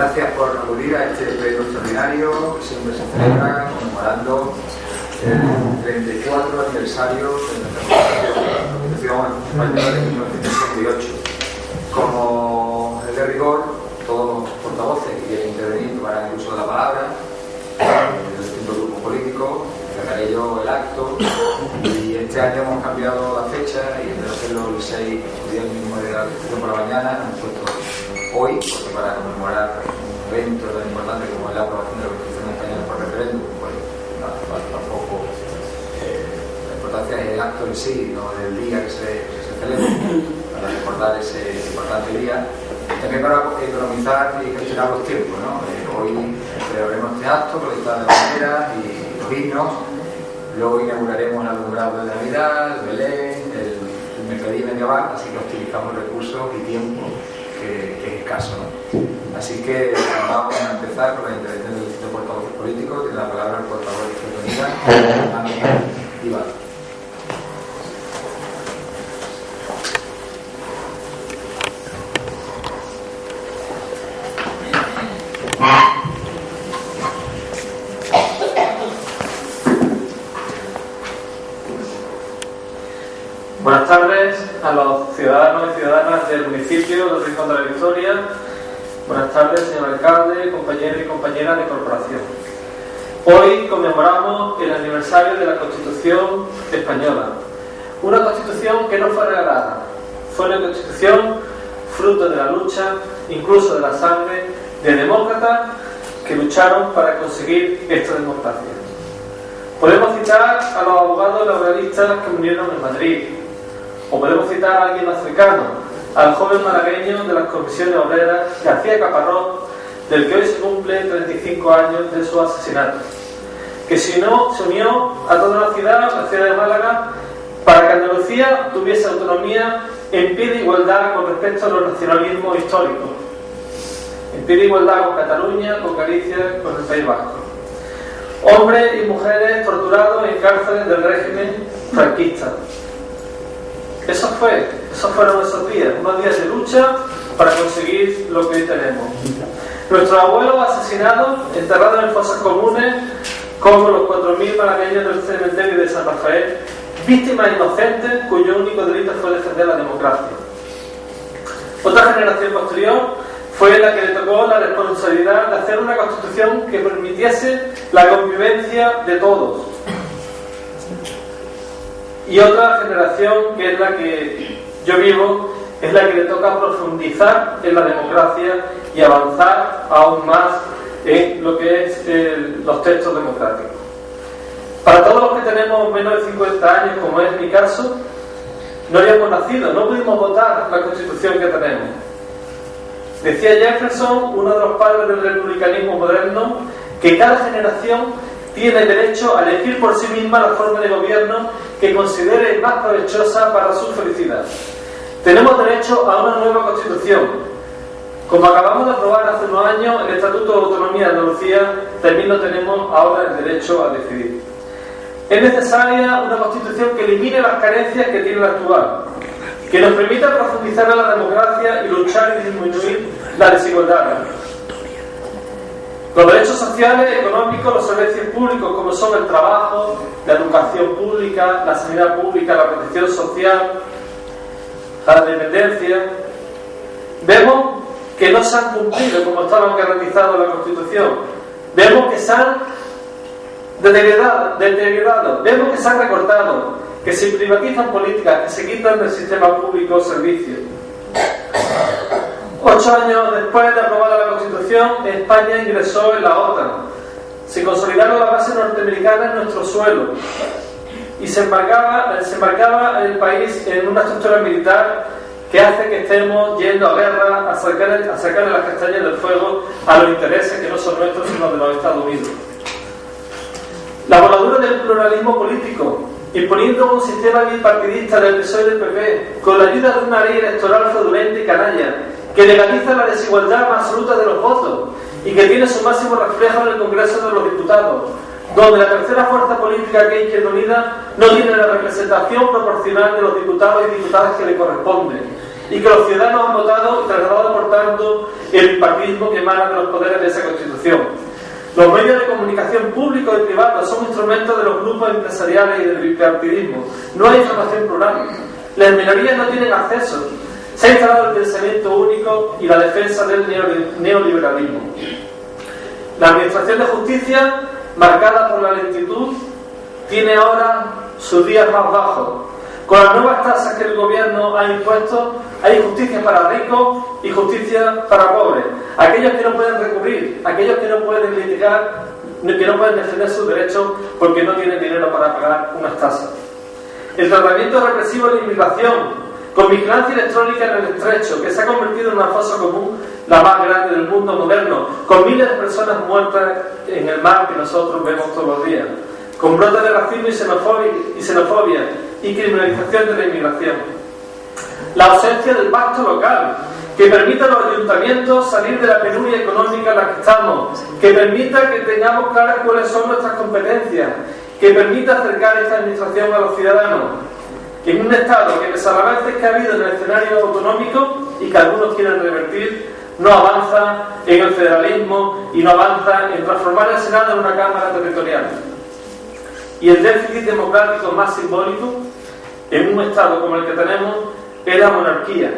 Gracias por acudir a este pleno extraordinario que siempre se celebra conmemorando el 34 aniversario de la Constitución Española de 1968. Como es de rigor, todos los portavoces que quieren intervenir tomarán el uso de la palabra, de distintos grupos políticos, prepararé yo el acto, y este año hemos cambiado la fecha y en vez de hacerlo el 6, el día mismo de la Constitución por la mañana, hemos puesto hoy, porque para conmemorar un evento tan importante como es la aprobación de la Constitución española por referéndum, pues tampoco la importancia es el acto en sí, no del día que se celebra, para recordar ese importante día, también para economizar y gestionar los tiempos, ¿no? Hoy celebraremos este acto con las banderas y los himnos, luego inauguraremos el alumbrado de Navidad, el Belén, el mercadillo medieval, así que optimizamos recursos y tiempo que es escaso, ¿no? Así que vamos a empezar con la intervención de portavoces políticos. Tiene la palabra el portavoz de Izquierda Unida, Iván. Buenas tardes a los ciudadanos y ciudadanas del municipio de Rincón de la Victoria. Buenas tardes, señor alcalde, compañeros y compañeras de corporación. Hoy conmemoramos el aniversario de la Constitución española. Una Constitución que no fue regalada. Fue una Constitución fruto de la lucha, incluso de la sangre, de demócratas que lucharon para conseguir esta democracia. Podemos citar a los abogados laboralistas que murieron en Madrid. O podemos citar a alguien más cercano, al joven malagueño de las comisiones obreras García Caparrós, del que hoy se cumple 35 años de su asesinato, que se unió a toda la ciudad de Málaga, para que Andalucía tuviese autonomía en pie de igualdad con respecto a los nacionalismos históricos, en pie de igualdad con Cataluña, con Galicia, con el País Vasco. Hombres y mujeres torturados en cárceles del régimen franquista. Esos fueron esos días, unos días de lucha para conseguir lo que hoy tenemos. Nuestros abuelos asesinados, enterrados en fosas comunes, como los 4.000 malagueños del cementerio de San Rafael, víctimas inocentes cuyo único delito fue defender la democracia. Otra generación posterior fue la que le tocó la responsabilidad de hacer una constitución que permitiese la convivencia de todos. Y otra generación, que es la que yo vivo, es la que le toca profundizar en la democracia y avanzar aún más en lo que es los textos democráticos. Para todos los que tenemos menos de 50 años, como es mi caso, no habíamos nacido, no pudimos votar la Constitución que tenemos. Decía Jefferson, uno de los padres del republicanismo moderno, que cada generación tiene derecho a elegir por sí misma la forma de gobierno que considere más provechosa para su felicidad. Tenemos derecho a una nueva Constitución. Como acabamos de aprobar hace unos años el Estatuto de Autonomía de Andalucía, también lo tenemos ahora el derecho a decidir. Es necesaria una Constitución que elimine las carencias que tiene la actual, que nos permita profundizar en la democracia y luchar y disminuir la desigualdad. Los derechos sociales, económicos, los servicios públicos como son el trabajo, la educación pública, la sanidad pública, la protección social, la dependencia, vemos que no se han cumplido como estaban garantizados en la Constitución. Vemos que se han deteriorado, vemos que se han recortado, que se privatizan políticas, que se quitan del sistema público servicios. 8 años después de aprobada la Constitución, España ingresó en la OTAN. Se consolidaron las bases norteamericanas en nuestro suelo y se embarcaba el país en una estructura militar que hace que estemos yendo a guerra, a sacarle las castañas del fuego a los intereses que no son nuestros sino de los Estados Unidos. La voladura del pluralismo político, imponiendo un sistema bipartidista del PSOE y del PP, con la ayuda de una ley electoral fraudulenta y canalla, que legaliza la desigualdad más absoluta de los votos y que tiene su máximo reflejo en el Congreso de los Diputados, donde la tercera fuerza política, que es Izquierda Unida, no tiene la representación proporcional de los diputados y diputadas que le corresponden, y que los ciudadanos han votado y trasladado por tanto el partidismo que emana de los poderes de esa Constitución. Los medios de comunicación públicos y privados son instrumentos de los grupos empresariales y del bipartidismo. No hay información plural. Las minorías no tienen acceso. Se ha instalado el pensamiento único y la defensa del neoliberalismo. La Administración de Justicia, marcada por la lentitud, tiene ahora sus días más bajos. Con las nuevas tasas que el gobierno ha impuesto, hay justicia para ricos y justicia para pobres. Aquellos que no pueden recurrir, aquellos que no pueden litigar, que no pueden defender sus derechos porque no tienen dinero para pagar unas tasas. El tratamiento represivo de la inmigración, con vigilancia electrónica en el estrecho, que se ha convertido en una fosa común, la más grande del mundo moderno, con miles de personas muertas en el mar que nosotros vemos todos los días, con brotes de racismo y xenofobia y criminalización de la inmigración. La ausencia del pacto local, que permita a los ayuntamientos salir de la penuria económica en la que estamos, que permita que tengamos claras cuáles son nuestras competencias, que permita acercar esta administración a los ciudadanos. En un Estado que, pese a los avances que ha habido en el escenario autonómico y que algunos quieren revertir, no avanza en el federalismo y no avanza en transformar el Senado en una Cámara territorial. Y el déficit democrático más simbólico, en un Estado como el que tenemos, es la monarquía.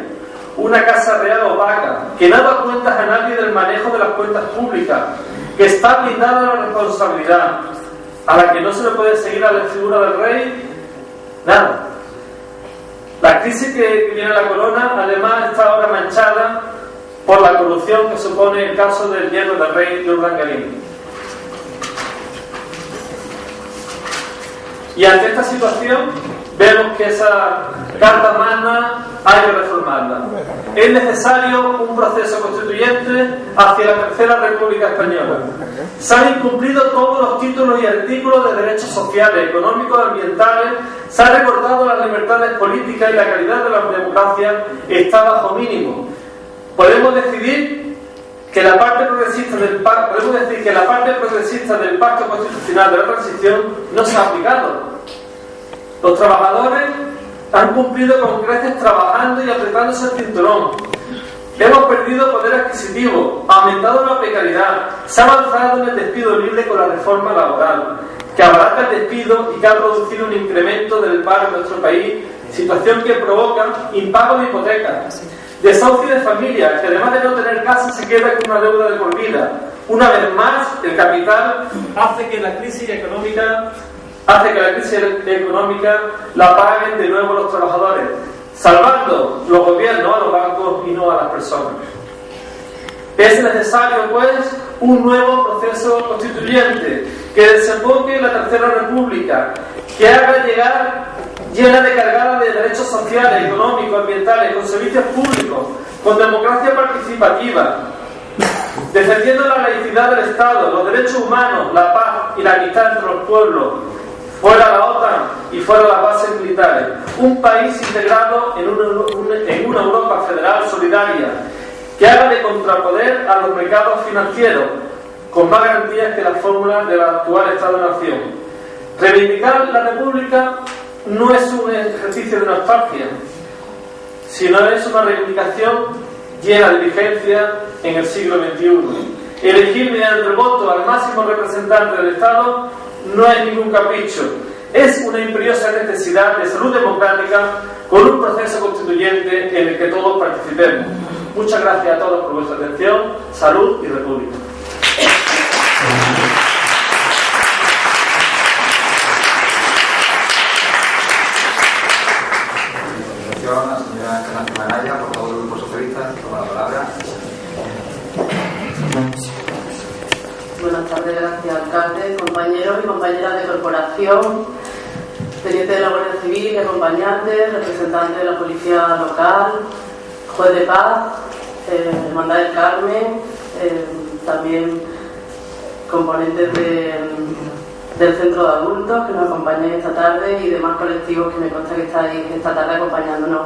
Una casa real opaca, que no da cuentas a nadie del manejo de las cuentas públicas, que está blindada a la responsabilidad, a la que no se le puede seguir a la figura del rey, nada. La crisis que viene a la corona, además, está ahora manchada por la corrupción que supone el caso del yerno del rey de Urdangarín. Y ante esta situación, vemos que esa Carta Magna hay que reformarla. Es necesario un proceso constituyente hacia la Tercera República Española. Se han incumplido todos los títulos y artículos de derechos sociales, económicos, ambientales, se han recortado las libertades políticas y la calidad de la democracia está bajo mínimo. Podemos decir que la parte progresista del Pacto Constitucional de la Transición no se ha aplicado. Los trabajadores han cumplido con creces trabajando y apretándose el cinturón. Hemos perdido poder adquisitivo, ha aumentado la precariedad, se ha avanzado en el despido libre con la reforma laboral, que abarata el despido y que ha producido un incremento del paro en nuestro país, situación que provoca impago de hipotecas, desahucio de familias, que además de no tener casa se queda con una deuda de por vida. Una vez más, el capital hace que la crisis económica la paguen de nuevo los trabajadores, salvando los gobiernos a los bancos y no a las personas. Es necesario, pues, un nuevo proceso constituyente que desemboque en la Tercera República, que haga llegar llena de cargada de derechos sociales, económicos, ambientales, con servicios públicos, con democracia participativa, defendiendo la laicidad del Estado, los derechos humanos, la paz y la amistad entre los pueblos, fuera la OTAN y fuera las bases militares. Un país integrado en una Europa federal solidaria que haga de contrapoder a los mercados financieros con más garantías que las fórmulas del actual Estado-Nación. Reivindicar la República no es un ejercicio de nostalgia, sino es una reivindicación llena de vigencia en el siglo XXI. Elegir mediante el voto al máximo representante del Estado no es ningún capricho, es una imperiosa necesidad de salud democrática con un proceso constituyente en el que todos participemos. Muchas gracias a todos por vuestra atención. Salud y República. La señora Carmen Araya, por favor, del Grupo Socialista, toma la palabra. Buenas tardes, gracias, alcalde, compañeros y compañeras de corporación, teniente de la Guardia Civil, acompañantes, representantes de la Policía Local, juez de paz, Hermandad del Carmen, también componentes del Centro de Adultos que nos acompañan esta tarde y demás colectivos que me consta que estáis esta tarde acompañándonos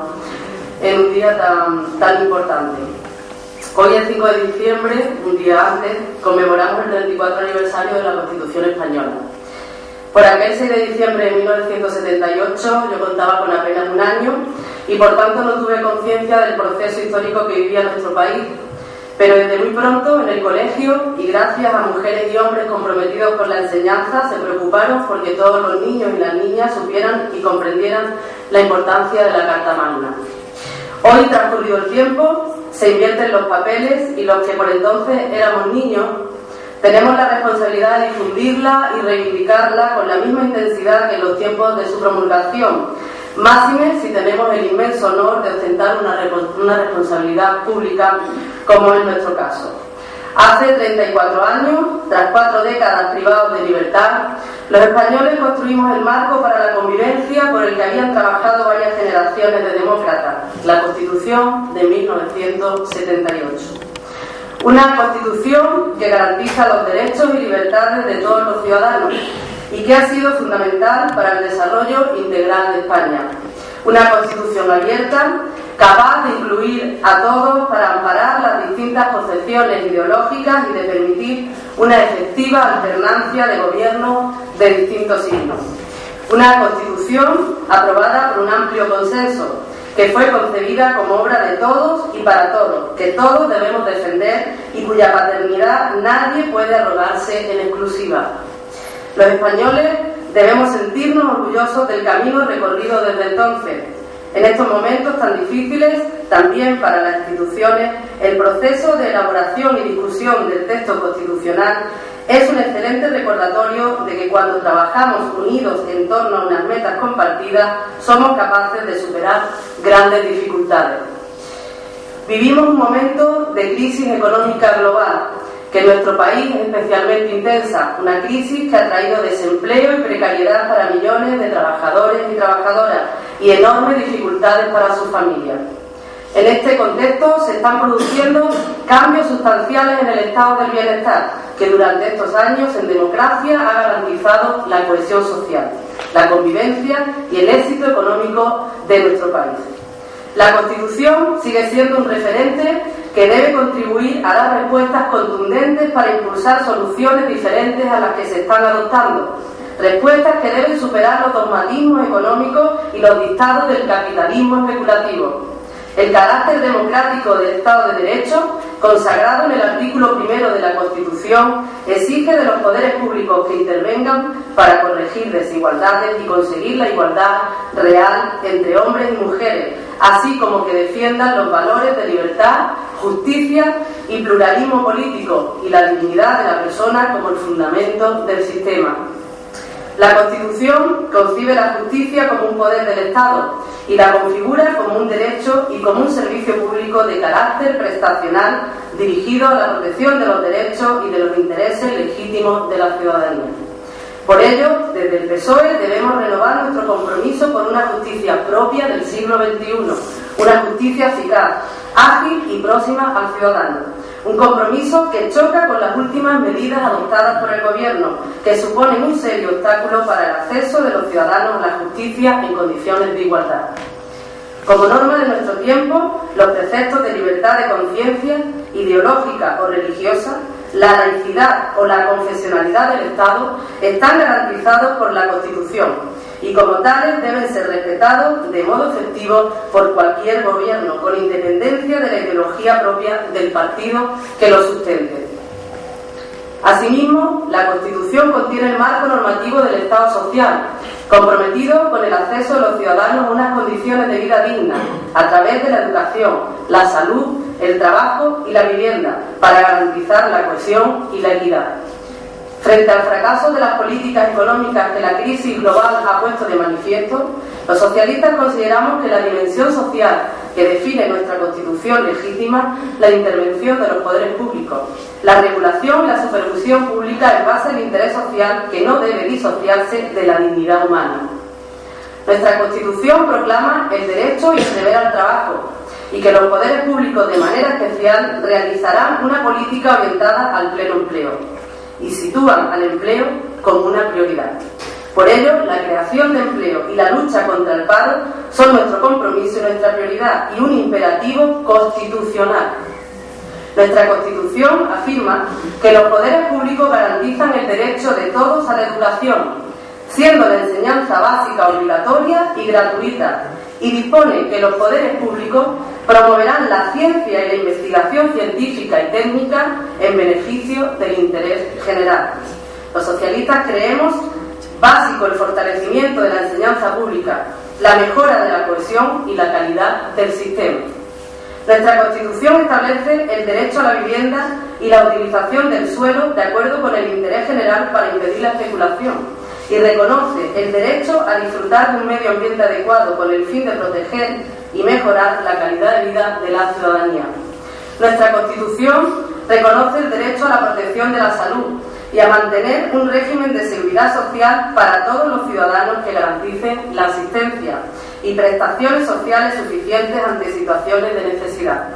en un día tan importante. Hoy es 5 de diciembre, un día antes, conmemoramos el 34 aniversario de la Constitución Española. Por aquel 6 de diciembre de 1978 yo contaba con apenas un año y por tanto no tuve conciencia del proceso histórico que vivía nuestro país. Pero desde muy pronto en el colegio, y gracias a mujeres y hombres comprometidos con la enseñanza, se preocuparon porque todos los niños y las niñas supieran y comprendieran la importancia de la Carta Magna. Hoy, transcurrido el tiempo, se invierten los papeles y los que por entonces éramos niños tenemos la responsabilidad de difundirla y reivindicarla con la misma intensidad que en los tiempos de su promulgación, máxime si tenemos el inmenso honor de ostentar una responsabilidad pública como es nuestro caso. Hace 34 años, tras 4 décadas privados de libertad, los españoles construimos el marco para la convivencia por el que habían trabajado varias generaciones de demócratas, la Constitución de 1978. Una Constitución que garantiza los derechos y libertades de todos los ciudadanos y que ha sido fundamental para el desarrollo integral de España. Una Constitución abierta, capaz de incluir a todos para amparar las distintas concepciones ideológicas y de permitir una efectiva alternancia de gobierno de distintos signos. Una Constitución aprobada por un amplio consenso, que fue concebida como obra de todos y para todos, que todos debemos defender y cuya paternidad nadie puede arrogarse en exclusiva. Los españoles debemos sentirnos orgullosos del camino recorrido desde entonces. En estos momentos tan difíciles, también para las instituciones, el proceso de elaboración y discusión del texto constitucional es un excelente recordatorio de que cuando trabajamos unidos en torno a unas metas compartidas, somos capaces de superar grandes dificultades. Vivimos un momento de crisis económica global, que en nuestro país es especialmente intensa, una crisis que ha traído desempleo y precariedad para millones de trabajadores y trabajadoras y enormes dificultades para sus familias. En este contexto se están produciendo cambios sustanciales en el estado del bienestar, que durante estos años en democracia ha garantizado la cohesión social, la convivencia y el éxito económico de nuestro país. La Constitución sigue siendo un referente que debe contribuir a dar respuestas contundentes para impulsar soluciones diferentes a las que se están adoptando. Respuestas que deben superar los dogmatismos económicos y los dictados del capitalismo especulativo. El carácter democrático del Estado de Derecho, consagrado en el artículo 1 de la Constitución, exige de los poderes públicos que intervengan para corregir desigualdades y conseguir la igualdad real entre hombres y mujeres, así como que defiendan los valores de libertad, justicia y pluralismo político y la dignidad de la persona como el fundamento del sistema. La Constitución concibe la justicia como un poder del Estado y la configura como un derecho y como un servicio público de carácter prestacional dirigido a la protección de los derechos y de los intereses legítimos de la ciudadanía. Por ello, desde el PSOE debemos renovar nuestro compromiso por una justicia propia del siglo XXI, una justicia eficaz, ágil y próxima al ciudadano. Un compromiso que choca con las últimas medidas adoptadas por el Gobierno, que suponen un serio obstáculo para el acceso de los ciudadanos a la justicia en condiciones de igualdad. Como norma de nuestro tiempo, los preceptos de libertad de conciencia, ideológica o religiosa, la laicidad o la confesionalidad del Estado están garantizados por la Constitución y como tales deben ser respetados de modo efectivo por cualquier gobierno, con independencia de la ideología propia del partido que lo sustente. Asimismo, la Constitución contiene el marco normativo del Estado social, comprometido con el acceso de los ciudadanos a unas condiciones de vida dignas, a través de la educación, la salud, el trabajo y la vivienda, para garantizar la cohesión y la equidad. Frente al fracaso de las políticas económicas que la crisis global ha puesto de manifiesto, los socialistas consideramos que la dimensión social que define nuestra Constitución legítima la intervención de los poderes públicos, la regulación y la supervisión pública en base al interés social que no debe disociarse de la dignidad humana. Nuestra Constitución proclama el derecho y el deber al trabajo y que los poderes públicos de manera especial realizarán una política orientada al pleno empleo y sitúan al empleo como una prioridad. Por ello, la creación de empleo y la lucha contra el paro son nuestro compromiso y nuestra prioridad y un imperativo constitucional. Nuestra Constitución afirma que los poderes públicos garantizan el derecho de todos a la educación, siendo la enseñanza básica obligatoria y gratuita, y dispone que los poderes públicos promoverán la ciencia y la investigación científica y técnica en beneficio del interés general. Los socialistas creemos básico el fortalecimiento de la enseñanza pública, la mejora de la cohesión y la calidad del sistema. Nuestra Constitución establece el derecho a la vivienda y la utilización del suelo de acuerdo con el interés general para impedir la especulación, y reconoce el derecho a disfrutar de un medio ambiente adecuado con el fin de proteger y mejorar la calidad de vida de la ciudadanía. Nuestra Constitución reconoce el derecho a la protección de la salud y a mantener un régimen de seguridad social para todos los ciudadanos que garanticen la asistencia y prestaciones sociales suficientes ante situaciones de necesidad.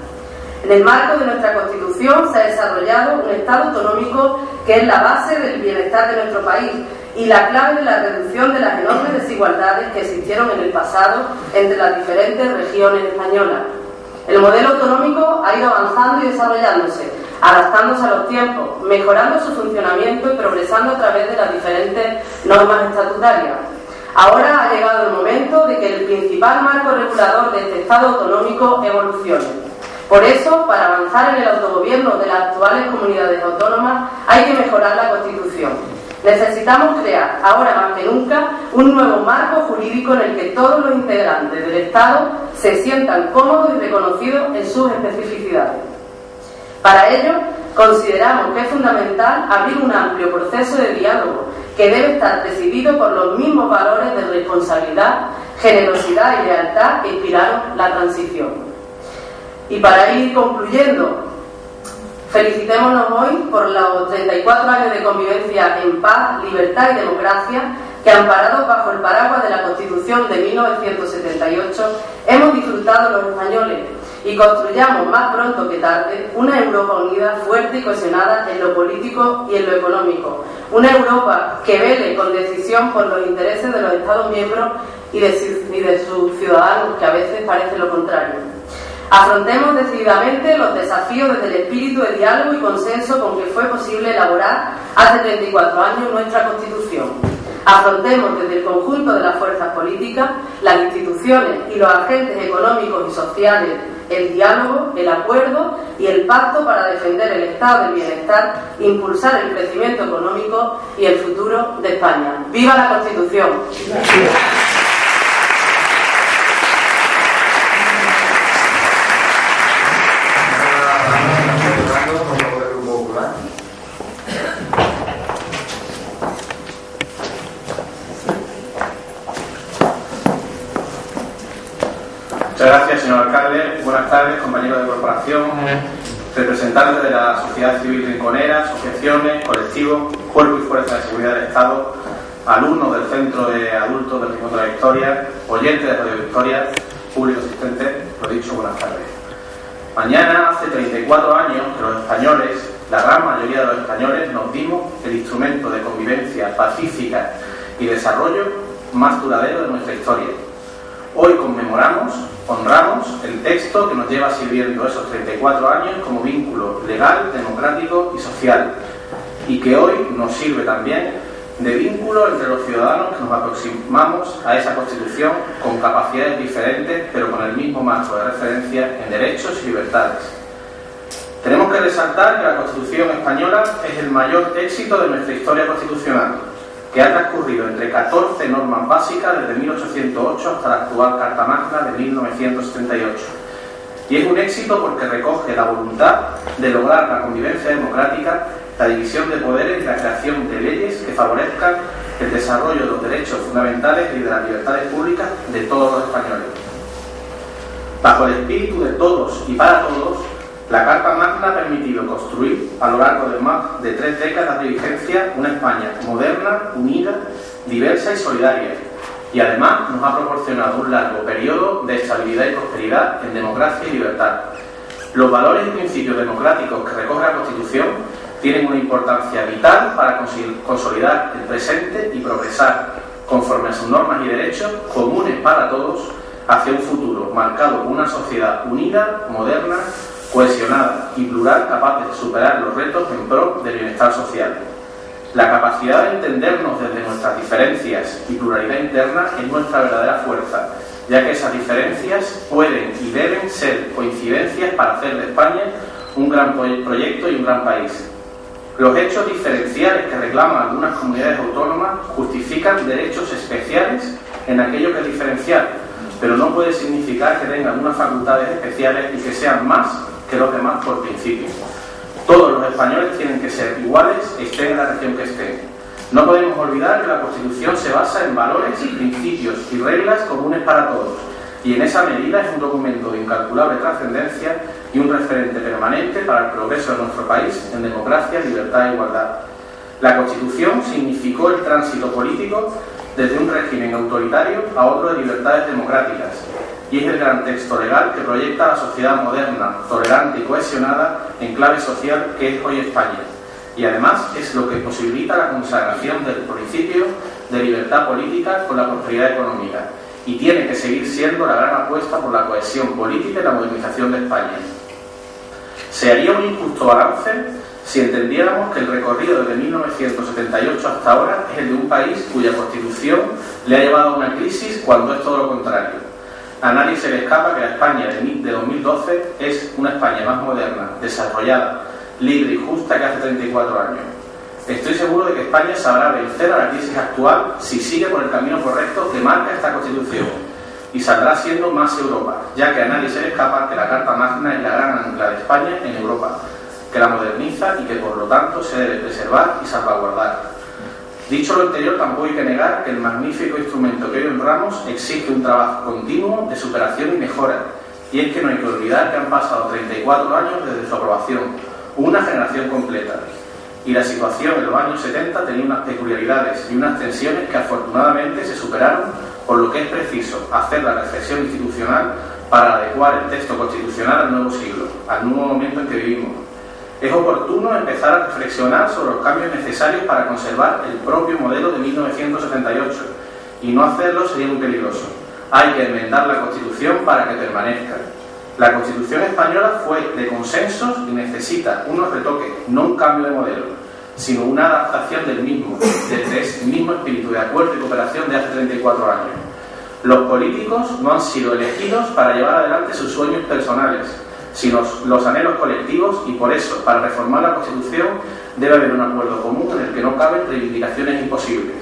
En el marco de nuestra Constitución se ha desarrollado un Estado autonómico que es la base del bienestar de nuestro país y la clave de la reducción de las enormes desigualdades que existieron en el pasado entre las diferentes regiones españolas. El modelo autonómico ha ido avanzando y desarrollándose, adaptándose a los tiempos, mejorando su funcionamiento y progresando a través de las diferentes normas estatutarias. Ahora ha llegado el momento de que el principal marco regulador de este Estado autonómico evolucione. Por eso, para avanzar en el autogobierno de las actuales comunidades autónomas, hay que mejorar la Constitución. Necesitamos crear, ahora más que nunca, un nuevo marco jurídico en el que todos los integrantes del Estado se sientan cómodos y reconocidos en sus especificidades. Para ello, consideramos que es fundamental abrir un amplio proceso de diálogo que debe estar presidido por los mismos valores de responsabilidad, generosidad y lealtad que inspiraron la transición. Y para ir concluyendo, felicitémonos hoy por los 34 años de convivencia en paz, libertad y democracia que, amparados bajo el paraguas de la Constitución de 1978, hemos disfrutado los españoles, y construyamos más pronto que tarde una Europa unida, fuerte y cohesionada en lo político y en lo económico. Una Europa que vele con decisión por los intereses de los Estados miembros y de sus ciudadanos, que a veces parece lo contrario. Afrontemos decididamente los desafíos desde el espíritu de diálogo y consenso con que fue posible elaborar hace 34 años nuestra Constitución. Afrontemos desde el conjunto de las fuerzas políticas, las instituciones y los agentes económicos y sociales el diálogo, el acuerdo y el pacto para defender el estado del bienestar, impulsar el crecimiento económico y el futuro de España. ¡Viva la Constitución! Muchas gracias, señor alcalde. Buenas tardes, compañeros de corporación, representantes de la sociedad civil rinconera, asociaciones, colectivos, cuerpo y fuerza de seguridad del Estado, alumnos del Centro de Adultos del Rincón de la Victoria, oyentes de Radio Victoria, público asistente, lo dicho, buenas tardes. Mañana, hace 34 años que los españoles, la gran mayoría de los españoles, nos dimos el instrumento de convivencia pacífica y desarrollo más duradero de nuestra historia. Hoy conmemoramos, honramos el texto que nos lleva sirviendo esos 34 años como vínculo legal, democrático y social, y que hoy nos sirve también de vínculo entre los ciudadanos que nos aproximamos a esa Constitución con capacidades diferentes, pero con el mismo marco de referencia en derechos y libertades. Tenemos que resaltar que la Constitución española es el mayor éxito de nuestra historia constitucional, que ha transcurrido entre 14 normas básicas desde 1808 hasta la actual Carta Magna de 1978. Y es un éxito porque recoge la voluntad de lograr la convivencia democrática, la división de poderes y la creación de leyes que favorezcan el desarrollo de los derechos fundamentales y de las libertades públicas de todos los españoles. Bajo el espíritu de todos y para todos, la Carta Magna ha permitido construir, a lo largo de más de 3 décadas de vigencia, una España moderna, unida, diversa y solidaria, y además nos ha proporcionado un largo periodo de estabilidad y prosperidad en democracia y libertad. Los valores y principios democráticos que recoge la Constitución tienen una importancia vital para consolidar el presente y progresar, conforme a sus normas y derechos comunes para todos, hacia un futuro marcado por una sociedad unida, moderna, cohesionada y plural, capaz de superar los retos en pro del bienestar social. La capacidad de entendernos desde nuestras diferencias y pluralidad interna es nuestra verdadera fuerza, ya que esas diferencias pueden y deben ser coincidencias para hacer de España un gran proyecto y un gran país. Los hechos diferenciales que reclaman algunas comunidades autónomas justifican derechos especiales en aquello que es diferencial, pero no puede significar que tengan unas facultades especiales y que sean más que los demás por principio. Todos los españoles tienen que ser iguales, estén en la región que estén. No podemos olvidar que la Constitución se basa en valores, principios y reglas comunes para todos, y en esa medida es un documento de incalculable trascendencia y un referente permanente para el progreso de nuestro país en democracia, libertad e igualdad. La Constitución significó el tránsito político desde un régimen autoritario a otro de libertades democráticas, y es el gran texto legal que proyecta la sociedad moderna, tolerante y cohesionada en clave social que es hoy España. Y además es lo que posibilita la consagración del principio de libertad política con la prosperidad económica, y tiene que seguir siendo la gran apuesta por la cohesión política y la modernización de España. Se haría un injusto balance si entendiéramos que el recorrido desde 1978 hasta ahora es el de un país cuya Constitución le ha llevado a una crisis cuando es todo lo contrario. A nadie se le escapa que la España de 2012 es una España más moderna, desarrollada, libre y justa que hace 34 años. Estoy seguro de que España sabrá vencer a la crisis actual si sigue por el camino correcto que marca esta Constitución, y saldrá siendo más Europa, ya que a nadie se le escapa que la Carta Magna es la gran ancla de España en Europa, que la moderniza y que por lo tanto se debe preservar y salvaguardar. Dicho lo anterior, tampoco hay que negar que el magnífico instrumento que hoy honramos exige un trabajo continuo de superación y mejora, y es que no hay que olvidar que han pasado 34 años desde su aprobación, una generación completa, y la situación en los años 70 tenía unas peculiaridades y unas tensiones que afortunadamente se superaron, por lo que es preciso hacer la reflexión institucional para adecuar el texto constitucional al nuevo siglo, al nuevo momento en que vivimos. Es oportuno empezar a reflexionar sobre los cambios necesarios para conservar el propio modelo de 1978, y no hacerlo sería muy peligroso. Hay que enmendar la Constitución para que permanezca. La Constitución española fue de consensos y necesita unos retoques, no un cambio de modelo, sino una adaptación del mismo, desde ese mismo espíritu de acuerdo y cooperación de hace 34 años. Los políticos no han sido elegidos para llevar adelante sus sueños personales, sino los anhelos colectivos, y por eso, para reformar la Constitución, debe haber un acuerdo común en el que no caben reivindicaciones imposibles.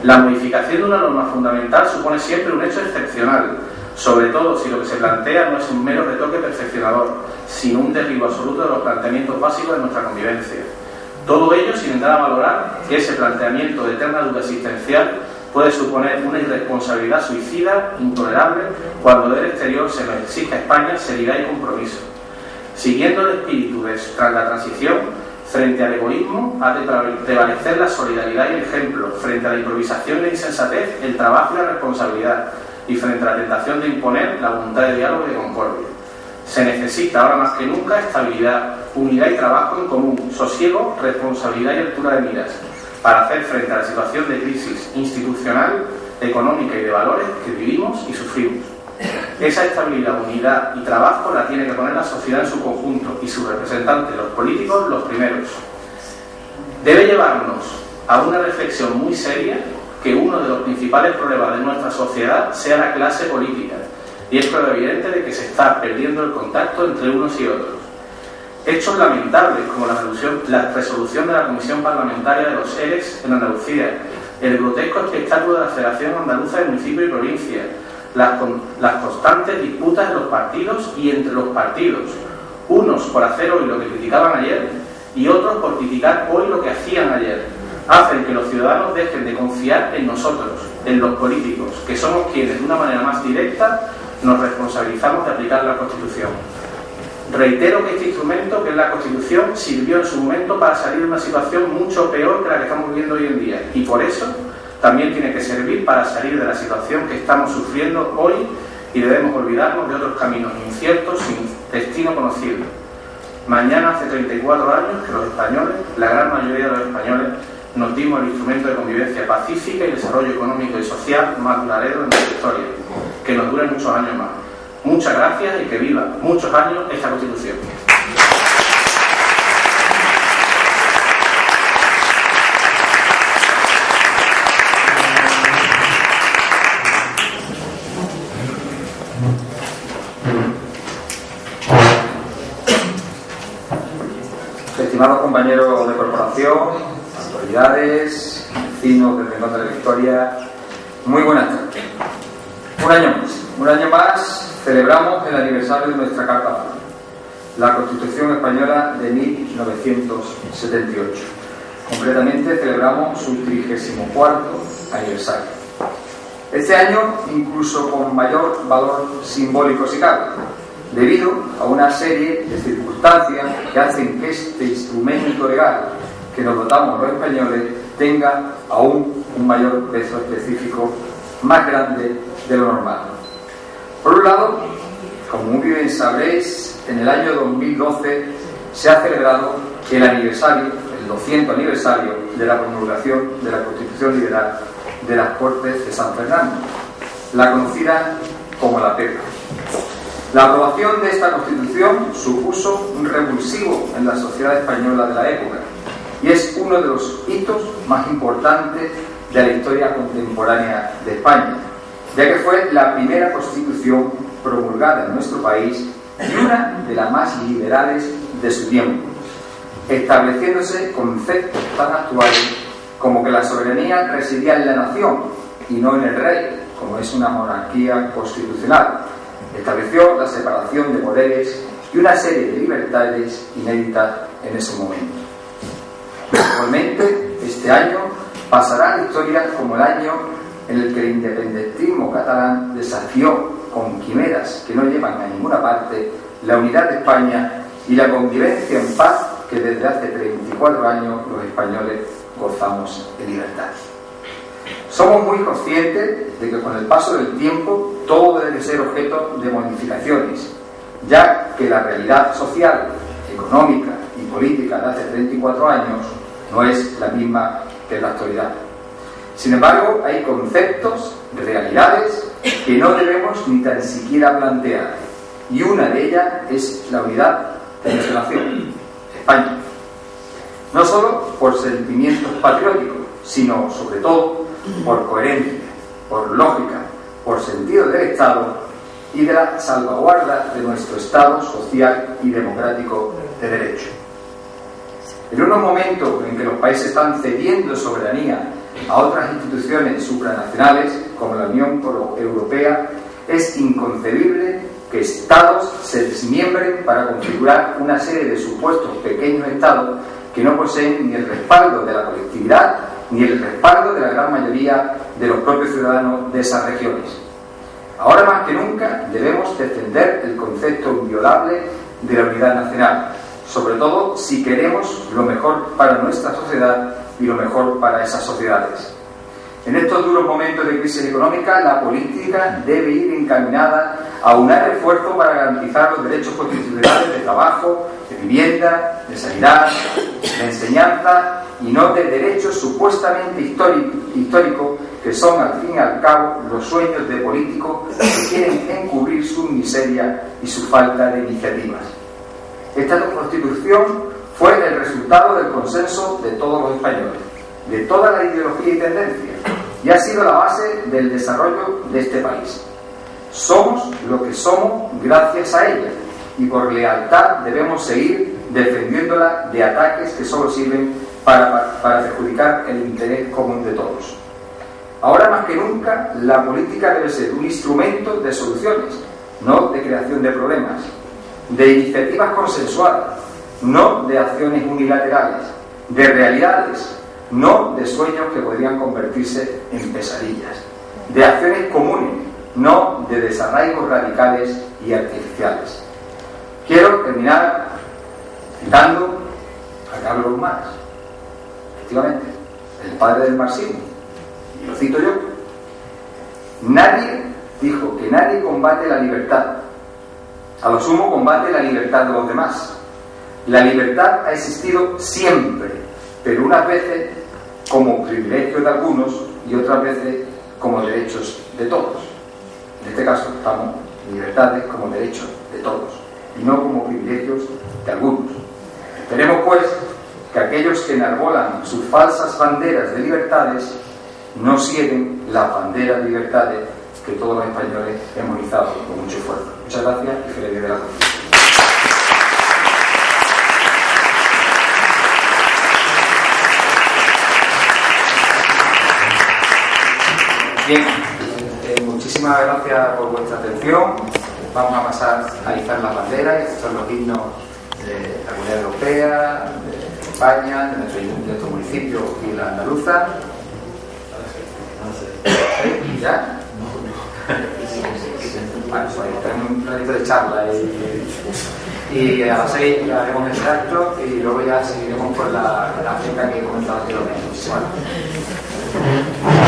La modificación de una norma fundamental supone siempre un hecho excepcional, sobre todo si lo que se plantea no es un mero retoque perfeccionador, sino un derribo absoluto de los planteamientos básicos de nuestra convivencia. Todo ello sin entrar a valorar que ese planteamiento de eterna duda existencial puede suponer una irresponsabilidad suicida, intolerable, cuando del exterior se nos exige a España seriedad y compromiso. Siguiendo el espíritu de la transición, frente al egoísmo, ha de prevalecer la solidaridad y el ejemplo, frente a la improvisación y la insensatez, el trabajo y la responsabilidad, y frente a la tentación de imponer la voluntad de diálogo y de concordia. Se necesita ahora más que nunca estabilidad, unidad y trabajo en común, sosiego, responsabilidad y altura de miras, para hacer frente a la situación de crisis institucional, económica y de valores que vivimos y sufrimos. Esa estabilidad, unidad y trabajo la tiene que poner la sociedad en su conjunto y sus representantes, los políticos, los primeros. Debe llevarnos a una reflexión muy seria que uno de los principales problemas de nuestra sociedad sea la clase política, y es prueba evidente de que se está perdiendo el contacto entre unos y otros. Hechos lamentables como la resolución de la Comisión Parlamentaria de los ERES en Andalucía, el grotesco espectáculo de la Federación Andaluza de Municipios y Provincias, las constantes disputas en los partidos y entre los partidos, unos por hacer hoy lo que criticaban ayer y otros por criticar hoy lo que hacían ayer, hacen que los ciudadanos dejen de confiar en nosotros, en los políticos, que somos quienes de una manera más directa nos responsabilizamos de aplicar la Constitución. Reitero que este instrumento, que es la Constitución, sirvió en su momento para salir de una situación mucho peor que la que estamos viviendo hoy en día, y por eso también tiene que servir para salir de la situación que estamos sufriendo hoy, y debemos olvidarnos de otros caminos inciertos sin destino conocido. Mañana hace 34 años que los españoles, la gran mayoría de los españoles, nos dimos el instrumento de convivencia pacífica y desarrollo económico y social más duradero en nuestra historia, que nos dure muchos años más. Muchas gracias y que viva muchos años esta Constitución. compañeros de corporación, autoridades, vecinos del Rincón de la Victoria, muy buenas tardes. Un año más celebramos el aniversario de nuestra Carta Magna, la Constitución Española de 1978. Concretamente celebramos su 34º aniversario. Este año incluso con mayor valor simbólico si cabe, debido a una serie de circunstancias que hacen que este instrumento legal que nos dotamos los españoles tenga aún un mayor peso específico más grande de lo normal. Por un lado, como muy bien sabréis, en el año 2012 se ha celebrado el aniversario, el 200 aniversario de la promulgación de la Constitución Liberal de las Cortes de San Fernando, la conocida como la PEPA. La aprobación de esta Constitución supuso un revulsivo en la sociedad española de la época y es uno de los hitos más importantes de la historia contemporánea de España, ya que fue la primera Constitución promulgada en nuestro país y una de las más liberales de su tiempo, estableciéndose conceptos tan actuales como que la soberanía residía en la nación y no en el rey, como es una monarquía constitucional. Estableció la separación de poderes y una serie de libertades inéditas en ese momento. Actualmente, este año pasará a la historia como el año en el que el independentismo catalán desafió con quimeras que no llevan a ninguna parte la unidad de España y la convivencia en paz que desde hace 34 años los españoles gozamos de libertad. Somos muy conscientes de que con el paso del tiempo todo debe ser objeto de modificaciones, ya que la realidad social, económica y política de hace 34 años no es la misma que en la actualidad. Sin embargo, hay conceptos, realidades que no debemos ni tan siquiera plantear, y una de ellas es la unidad de nuestra nación, España. No solo por sentimientos patrióticos, sino sobre todo por coherencia, por lógica, por sentido del Estado y de la salvaguarda de nuestro Estado social y democrático de derecho. En unos momentos en que los países están cediendo soberanía a otras instituciones supranacionales, como la Unión Europea, es inconcebible que Estados se desmiembren para configurar una serie de supuestos pequeños Estados que no poseen ni el respaldo de la colectividad ni el respaldo de la gran mayoría de los propios ciudadanos de esas regiones. Ahora más que nunca debemos defender el concepto inviolable de la unidad nacional, sobre todo si queremos lo mejor para nuestra sociedad y lo mejor para esas sociedades. En estos duros momentos de crisis económica, la política debe ir encaminada a unar esfuerzos para garantizar los derechos constitucionales de trabajo, de vivienda, de sanidad, de enseñanza y no de derechos supuestamente históricos que son al fin y al cabo los sueños de políticos que quieren encubrir su miseria y su falta de iniciativas. Esta Constitución fue el resultado del consenso de todos los españoles, de toda la ideología y tendencia, y ha sido la base del desarrollo de este país. Somos lo que somos gracias a ella, y por lealtad debemos seguir defendiéndola de ataques que solo sirven para perjudicar el interés común de todos. Ahora más que nunca, la política debe ser un instrumento de soluciones, no de creación de problemas, de iniciativas consensuadas, no de acciones unilaterales, de realidades, no de sueños que podrían convertirse en pesadillas, de acciones comunes, no de desarraigos radicales y artificiales. Quiero terminar citando a Carlos Marx, efectivamente, el padre del marxismo, y lo cito yo. Dijo que nadie combate la libertad, a lo sumo combate la libertad de los demás. La libertad ha existido siempre, pero unas veces como privilegio de algunos y otras veces como derechos de todos. En este caso estamos en libertades como derechos de todos y no como privilegios de algunos. Esperemos pues que aquellos que enarbolan sus falsas banderas de libertades no siguen las banderas de libertades que todos los españoles hemos izado con mucho esfuerzo. Muchas gracias y feliz día de la Constitución. Bien, muchísimas gracias por vuestra atención. Vamos a pasar a izar las banderas, estos son los himnos de la Comunidad Europea, de España, de nuestro municipio y la andaluza. ¿Sí? ¿Ya? Vale, pues tenemos un ratito de charla y a las 6 haremos el acto y luego ya seguiremos con la agenda que he comentado anteriormente. Muchísimas gracias.